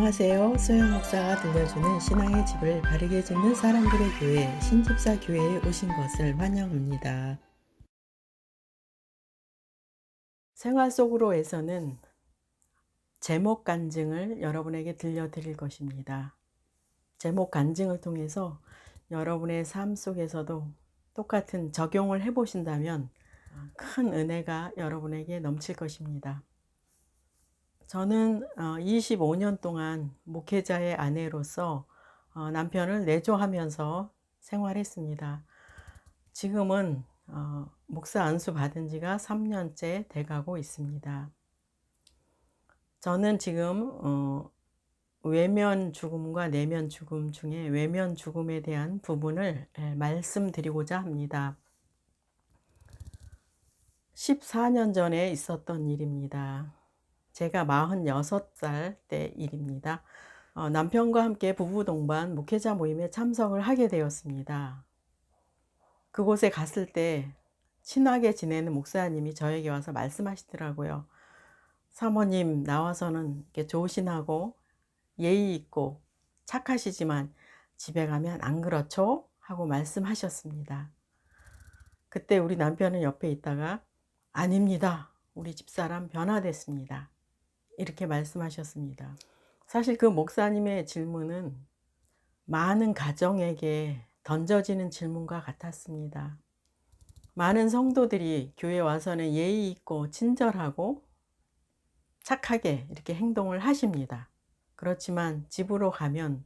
안녕하세요. 소영 목사가 들려주는 신앙의 집을 바르게 짓는 사람들의 교회 신집사 교회에 오신 것을 환영합니다. 생활 속으로에서는 제목 간증을 여러분에게 들려드릴 것입니다. 제목 간증을 통해서 여러분의 삶 속에서도 똑같은 적용을 해보신다면 큰 은혜가 여러분에게 넘칠 것입니다. 저는 25년 동안 목회자의 아내로서 남편을 내조하면서 생활했습니다. 지금은 목사 안수 받은 지가 3년째 돼가고 있습니다. 저는 지금 외면 죽음과 내면 죽음 중에 외면 죽음에 대한 부분을 말씀드리고자 합니다. 14년 전에 있었던 일입니다. 제가 46살 때 일입니다. 남편과 함께 부부 동반 목회자 모임에 참석을 하게 되었습니다. 그곳에 갔을 때 친하게 지내는 목사님이 저에게 와서 말씀하시더라고요. 사모님 나와서는 이렇게 조신하고 예의 있고 착하시지만 집에 가면 안 그렇죠? 하고 말씀하셨습니다. 그때 우리 남편은 옆에 있다가 아닙니다. 우리 집사람 변화됐습니다. 이렇게 말씀하셨습니다. 사실 그 목사님의 질문은 많은 가정에게 던져지는 질문과 같았습니다. 많은 성도들이 교회 와서는 예의 있고 친절하고 착하게 이렇게 행동을 하십니다. 그렇지만 집으로 가면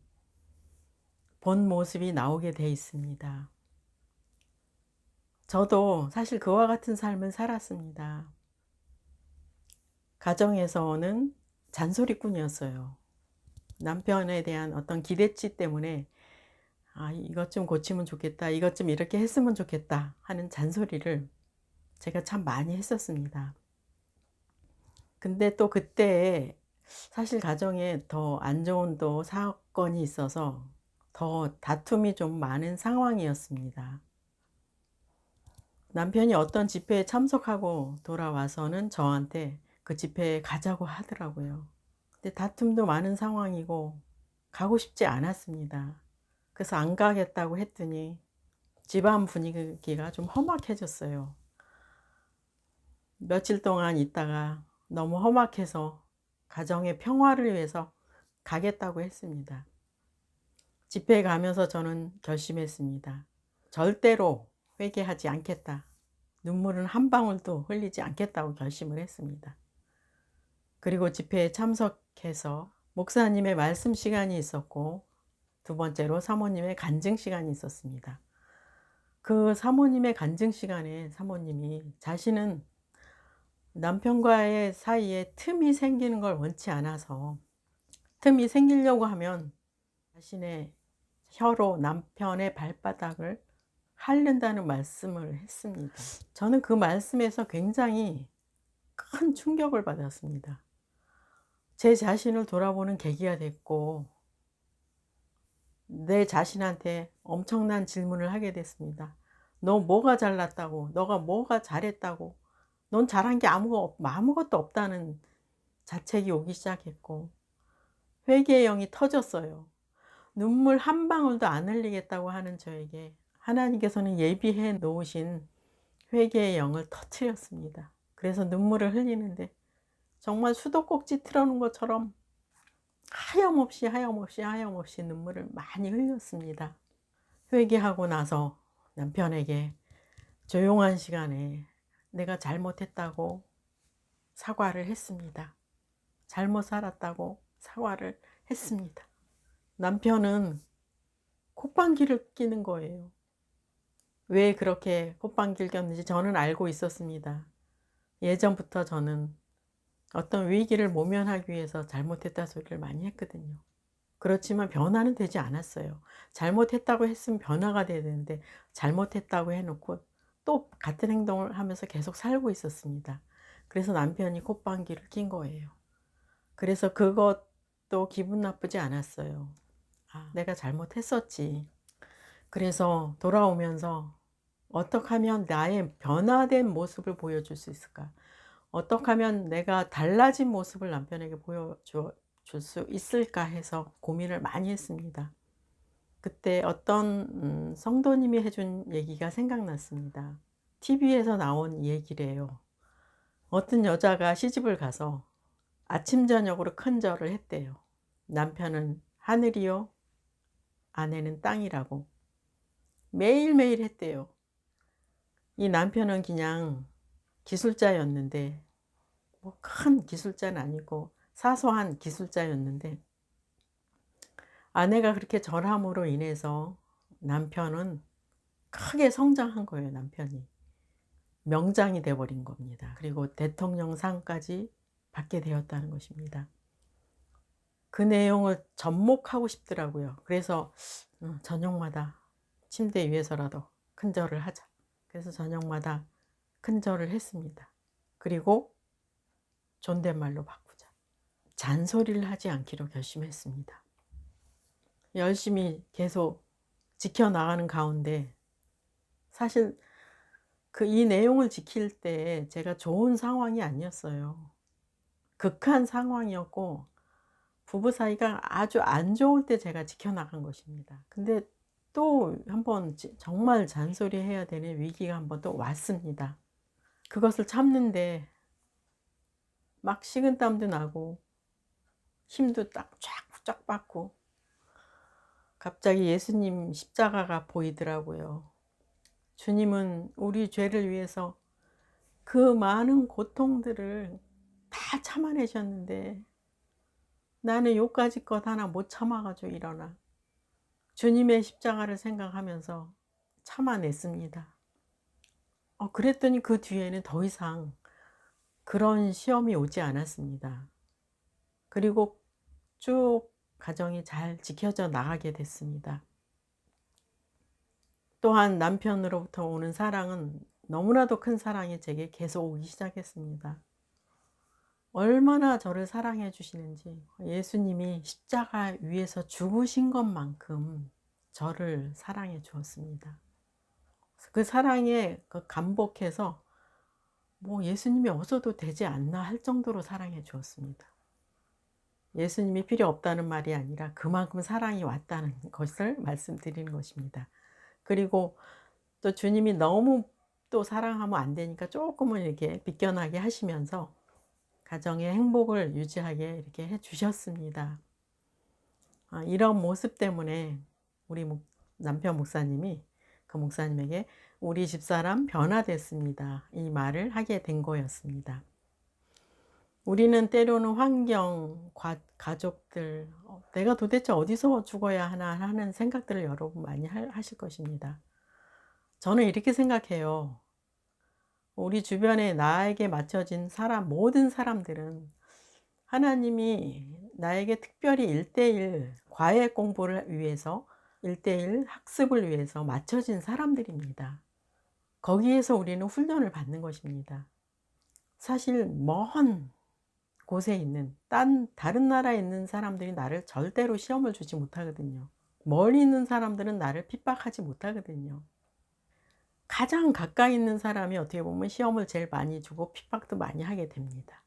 본 모습이 나오게 돼 있습니다. 저도 사실 그와 같은 삶을 살았습니다. 가정에서는 잔소리꾼이었어요. 남편에 대한 어떤 기대치 때문에 이것 좀 고치면 좋겠다, 이것 좀 이렇게 했으면 좋겠다 하는 잔소리를 제가 참 많이 했었습니다. 근데 또 그때 사실 가정에 더 안 좋은 또 사건이 있어서 더 다툼이 좀 많은 상황이었습니다. 남편이 어떤 집회에 참석하고 돌아와서는 저한테 그 집회에 가자고 하더라고요. 근데 다툼도 많은 상황이고 가고 싶지 않았습니다. 그래서 안 가겠다고 했더니 집안 분위기가 좀 험악해졌어요. 며칠 동안 있다가 너무 험악해서 가정의 평화를 위해서 가겠다고 했습니다. 집회에 가면서 저는 결심했습니다. 절대로 회개하지 않겠다. 눈물은 한 방울도 흘리지 않겠다고 결심을 했습니다. 그리고 집회에 참석해서 목사님의 말씀 시간이 있었고 두 번째로 사모님의 간증 시간이 있었습니다. 그 사모님의 간증 시간에 사모님이 자신은 남편과의 사이에 틈이 생기는 걸 원치 않아서 틈이 생기려고 하면 자신의 혀로 남편의 발바닥을 핥는다는 말씀을 했습니다. 저는 그 말씀에서 굉장히 큰 충격을 받았습니다. 제 자신을 돌아보는 계기가 됐고 내 자신한테 엄청난 질문을 하게 됐습니다. 너 뭐가 잘났다고? 너가 뭐가 잘했다고? 넌 잘한 게 아무것도 없다는 자책이 오기 시작했고 회개의 영이 터졌어요. 눈물 한 방울도 안 흘리겠다고 하는 저에게 하나님께서는 예비해 놓으신 회개의 영을 터뜨렸습니다. 그래서 눈물을 흘리는데 정말 수도꼭지 틀어놓은 것처럼 하염없이 눈물을 많이 흘렸습니다. 회개하고 나서 남편에게 조용한 시간에 내가 잘못했다고 사과를 했습니다. 잘못 살았다고 사과를 했습니다. 남편은 콧방귀를 뀌는 거예요. 왜 그렇게 콧방귀를 꼈는지 저는 알고 있었습니다. 예전부터 저는 어떤 위기를 모면하기 위해서 잘못했다 소리를 많이 했거든요. 그렇지만 변화는 되지 않았어요. 잘못했다고 했으면 변화가 돼야 되는데 잘못했다고 해놓고 또 같은 행동을 하면서 계속 살고 있었습니다. 그래서 남편이 콧방귀를 낀 거예요. 그래서 그것도 기분 나쁘지 않았어요. 내가 잘못했었지. 그래서 돌아오면서 어떻게 하면 나의 변화된 모습을 보여줄 수 있을까? 어떻게 하면 내가 달라진 모습을 남편에게 보여줄 줄 수 있을까 해서 고민을 많이 했습니다. 그때 어떤 성도님이 해준 얘기가 생각났습니다. TV에서 나온 얘기래요. 어떤 여자가 시집을 가서 아침 저녁으로 큰절을 했대요. 남편은 하늘이요, 아내는 땅이라고 매일매일 했대요. 이 남편은 그냥 기술자였는데, 뭐 큰 기술자는 아니고 사소한 기술자였는데, 아내가 그렇게 절함으로 인해서 남편은 크게 성장한 거예요. 남편이 명장이 돼 버린 겁니다. 그리고 대통령상까지 받게 되었다는 것입니다. 그 내용을 접목하고 싶더라고요. 그래서 저녁마다 침대 위에서라도 큰절을 하자. 그래서 저녁마다 큰절을 했습니다. 그리고 존댓말로 바꾸자. 잔소리를 하지 않기로 결심했습니다. 열심히 계속 지켜나가는 가운데, 사실 이 내용을 지킬 때 제가 좋은 상황이 아니었어요. 극한 상황이었고 부부 사이가 아주 안 좋을 때 제가 지켜나간 것입니다. 근데 또 한번 정말 잔소리해야 되는 위기가 한번 또 왔습니다. 그것을 참는데 막 식은땀도 나고 힘도 쫙 받고 갑자기 예수님 십자가가 보이더라고요. 주님은 우리 죄를 위해서 그 많은 고통들을 다 참아내셨는데 나는 요까지 것 하나 못 참아가지고 일어나 주님의 십자가를 생각하면서 참아냈습니다. 그랬더니 그 뒤에는 더 이상 그런 시험이 오지 않았습니다. 그리고 쭉 가정이 잘 지켜져 나가게 됐습니다. 또한 남편으로부터 오는 사랑은 너무나도 큰 사랑이 제게 계속 오기 시작했습니다. 얼마나 저를 사랑해 주시는지, 예수님이 십자가 위에서 죽으신 것만큼 저를 사랑해 주었습니다. 그 사랑에 감복해서 뭐 예수님이 없어도 되지 않나 할 정도로 사랑해 주었습니다. 예수님이 필요 없다는 말이 아니라 그만큼 사랑이 왔다는 것을 말씀드리는 것입니다. 그리고 또 주님이 너무 또 사랑하면 안 되니까 조금은 이렇게 비껴나게 하시면서 가정의 행복을 유지하게 이렇게 해 주셨습니다. 이런 모습 때문에 우리 남편 목사님이 그 목사님에게 우리 집사람 변화됐습니다, 이 말을 하게 된 거였습니다. 우리는 때로는 환경, 가족들, 내가 도대체 어디서 죽어야 하나 하는 생각들을 여러분 많이 하실 것입니다. 저는 이렇게 생각해요. 우리 주변에 나에게 맞춰진 모든 사람들은 하나님이 나에게 특별히 1:1 과외 공부를 위해서, 1:1 학습을 위해서 맞춰진 사람들입니다. 거기에서 우리는 훈련을 받는 것입니다. 사실 먼 곳에 있는 다른 나라에 있는 사람들이 나를 절대로 시험을 주지 못하거든요. 멀리 있는 사람들은 나를 핍박하지 못하거든요. 가장 가까이 있는 사람이 어떻게 보면 시험을 제일 많이 주고 핍박도 많이 하게 됩니다.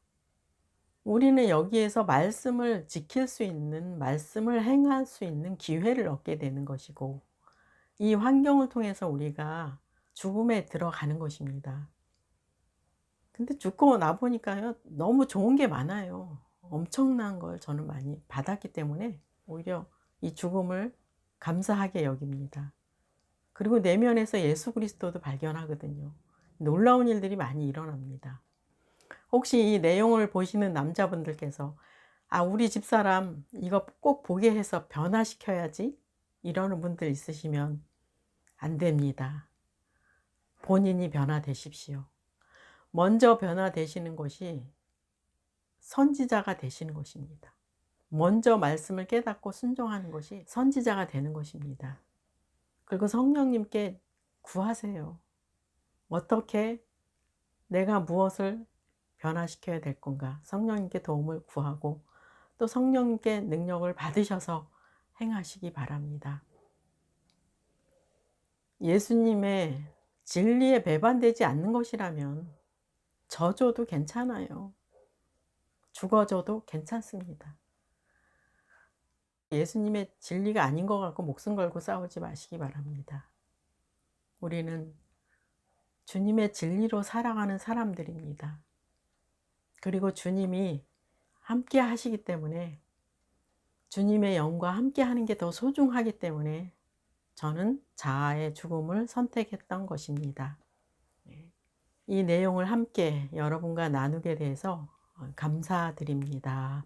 우리는 여기에서 말씀을 지킬 수 있는, 말씀을 행할 수 있는 기회를 얻게 되는 것이고, 이 환경을 통해서 우리가 죽음에 들어가는 것입니다. 근데 죽고 나보니까요, 너무 좋은 게 많아요. 엄청난 걸 저는 많이 받았기 때문에 오히려 이 죽음을 감사하게 여깁니다. 그리고 내면에서 예수 그리스도도 발견하거든요. 놀라운 일들이 많이 일어납니다. 혹시 이 내용을 보시는 남자분들께서 우리 집사람 이거 꼭 보게 해서 변화시켜야지 이러는 분들 있으시면 안 됩니다. 본인이 변화되십시오. 먼저 변화되시는 것이 선지자가 되시는 것입니다. 먼저 말씀을 깨닫고 순종하는 것이 선지자가 되는 것입니다. 그리고 성령님께 구하세요. 어떻게 내가 무엇을 변화시켜야 될 건가? 성령님께 도움을 구하고 또 성령님께 능력을 받으셔서 행하시기 바랍니다. 예수님의 진리에 배반되지 않는 것이라면 져줘도 괜찮아요. 죽어줘도 괜찮습니다. 예수님의 진리가 아닌 것 같고 목숨 걸고 싸우지 마시기 바랍니다. 우리는 주님의 진리로 살아가는 사람들입니다. 그리고 주님이 함께 하시기 때문에, 주님의 영과 함께 하는 게 더 소중하기 때문에 저는 자아의 죽음을 선택했던 것입니다. 이 내용을 함께 여러분과 나누게 돼서 감사드립니다.